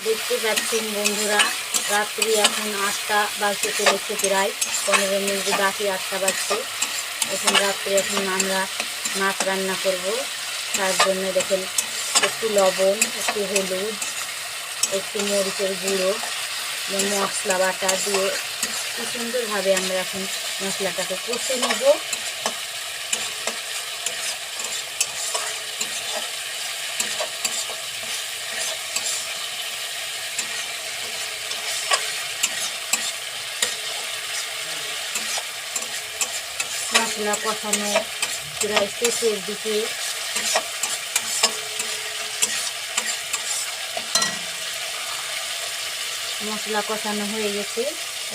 দেখতে পাচ্ছেন বন্ধুরা, রাত্রি এখন 8টা বাজতে চলেছে, প্রায় 15 মিনিট বাকি 8টা বাজছে। এখন আমরা মাছ রান্না করব। তার জন্য দেখেন একটু লবণ, একটু হলুদ, একটু মরিচের গুঁড়ো, মশলা বাটা দিয়ে কি সুন্দরভাবে আমরা এখন মশলাটাকে কষে নেব। মশলা কষানো প্রায় শেষের দিকে। মশলা কষানো হয়ে গেছে,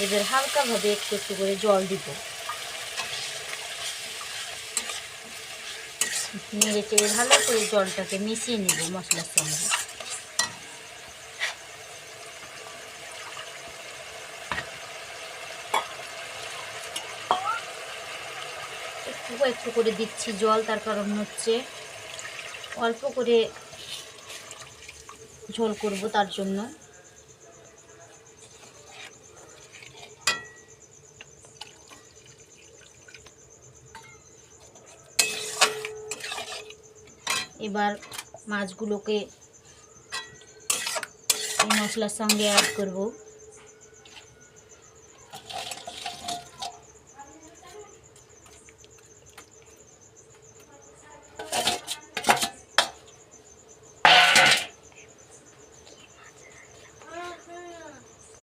এবার হালকাভাবে একটু একটু করে জল দিব। নেড়ে চেড়ে ভালো করে জলটাকে মিশিয়ে নিব মশলার সঙ্গে। একটু একটু করে দিচ্ছি জল, তার কারণ হচ্ছে অল্প করে ঝোল করব, তার জন্য। এবার মাছগুলোকে এই মশলার সঙ্গে অ্যাড করব।